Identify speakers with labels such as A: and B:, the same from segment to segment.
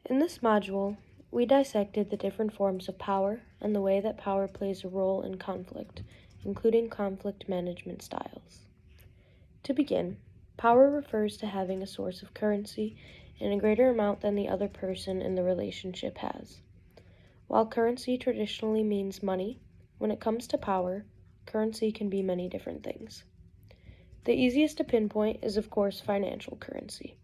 A: In this module, we dissected the different forms of power and the way that power plays a role in conflict, including conflict management styles. To begin, power refers to having a source of currency in a greater amount than the other person in the relationship has. While currency traditionally means money, when it comes to power, currency can be many different things. The easiest to pinpoint is, of course, financial currency.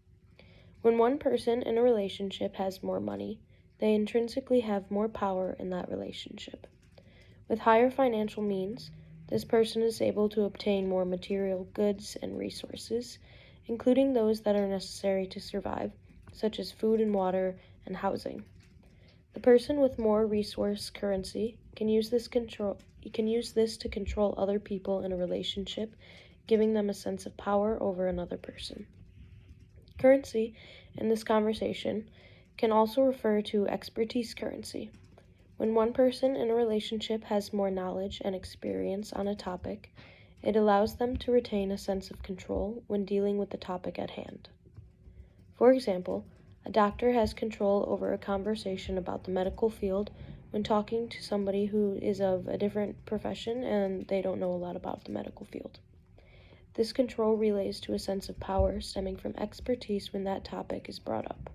A: When one person in a relationship has more money, they intrinsically have more power in that relationship. With higher financial means, this person is able to obtain more material goods and resources, including those that are necessary to survive, such as food and water and housing. The person with more resource currency can use this to control other people in a relationship, giving them a sense of power over another person. Currency, in this conversation, can also refer to expertise currency. When one person in a relationship has more knowledge and experience on a topic, it allows them to retain a sense of control when dealing with the topic at hand. For example, a doctor has control over a conversation about the medical field when talking to somebody who is of a different profession and they don't know a lot about the medical field. This control relates to a sense of power stemming from expertise when that topic is brought up.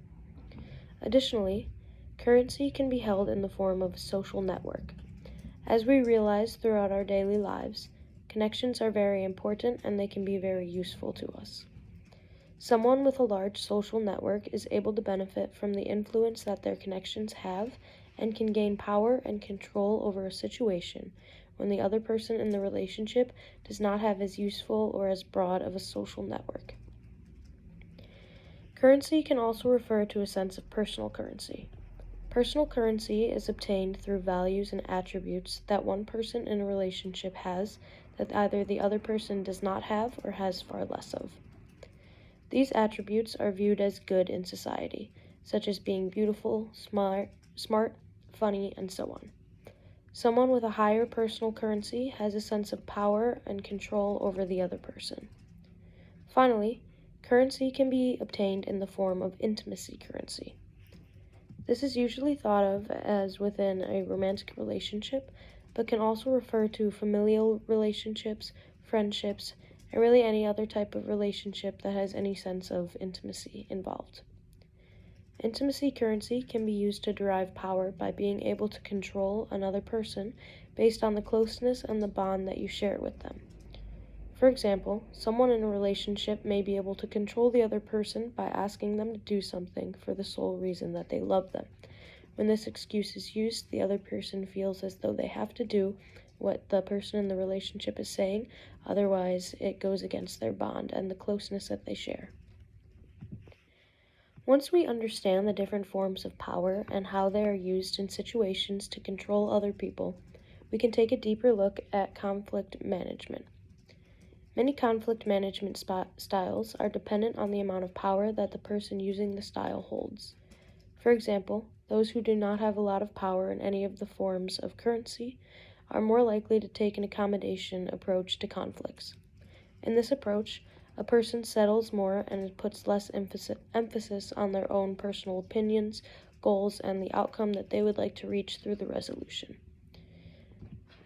A: Additionally, currency can be held in the form of a social network. As we realize throughout our daily lives, connections are very important and they can be very useful to us. Someone with a large social network is able to benefit from the influence that their connections have and can gain power and control over a situation when the other person in the relationship does not have as useful or as broad of a social network. Currency can also refer to a sense of personal currency. Personal currency is obtained through values and attributes that one person in a relationship has that either the other person does not have or has far less of. These attributes are viewed as good in society, such as being beautiful, smart, funny, and so on. Someone with a higher personal currency has a sense of power and control over the other person. Finally, currency can be obtained in the form of intimacy currency. This is usually thought of as within a romantic relationship, but can also refer to familial relationships, friendships, and really any other type of relationship that has any sense of intimacy involved. Intimacy currency can be used to derive power by being able to control another person based on the closeness and the bond that you share with them. For example, someone in a relationship may be able to control the other person by asking them to do something for the sole reason that they love them. When this excuse is used, the other person feels as though they have to do what the person in the relationship is saying, otherwise it goes against their bond and the closeness that they share. Once we understand the different forms of power and how they are used in situations to control other people, we can take a deeper look at conflict management. Many conflict management styles are dependent on the amount of power that the person using the style holds. For example, those who do not have a lot of power in any of the forms of currency are more likely to take an accommodation approach to conflicts. In this approach, a person settles more and puts less emphasis on their own personal opinions, goals, and the outcome that they would like to reach through the resolution.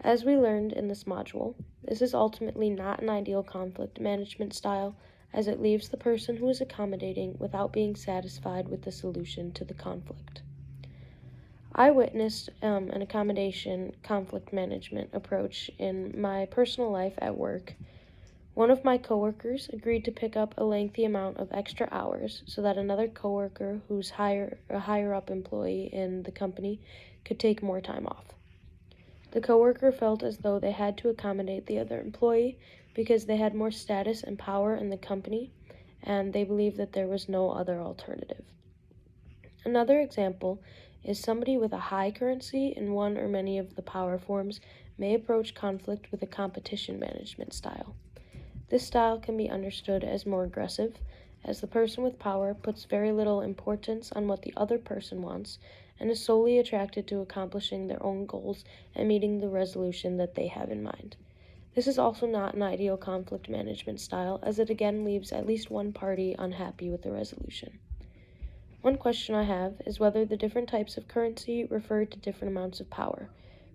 A: As we learned in this module, this is ultimately not an ideal conflict management style, as it leaves the person who is accommodating without being satisfied with the solution to the conflict. I witnessed an accommodation conflict management approach in my personal life at work. One of my coworkers agreed to pick up a lengthy amount of extra hours so that another coworker who's a higher up employee in the company could take more time off. The coworker felt as though they had to accommodate the other employee because they had more status and power in the company, and they believed that there was no other alternative. Another example is somebody with a high currency in one or many of the power forms may approach conflict with a competition management style. This style can be understood as more aggressive, as the person with power puts very little importance on what the other person wants and is solely attracted to accomplishing their own goals and meeting the resolution that they have in mind. This is also not an ideal conflict management style, as it again leaves at least one party unhappy with the resolution. One question I have is whether the different types of currency refer to different amounts of power.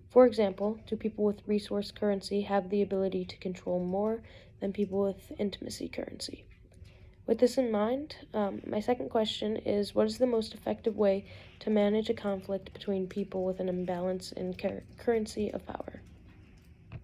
A: For example, do people with resource currency have the ability to control more than people with intimacy currency? With this in mind, my second question is, what is the most effective way to manage a conflict between people with an imbalance in currency of power?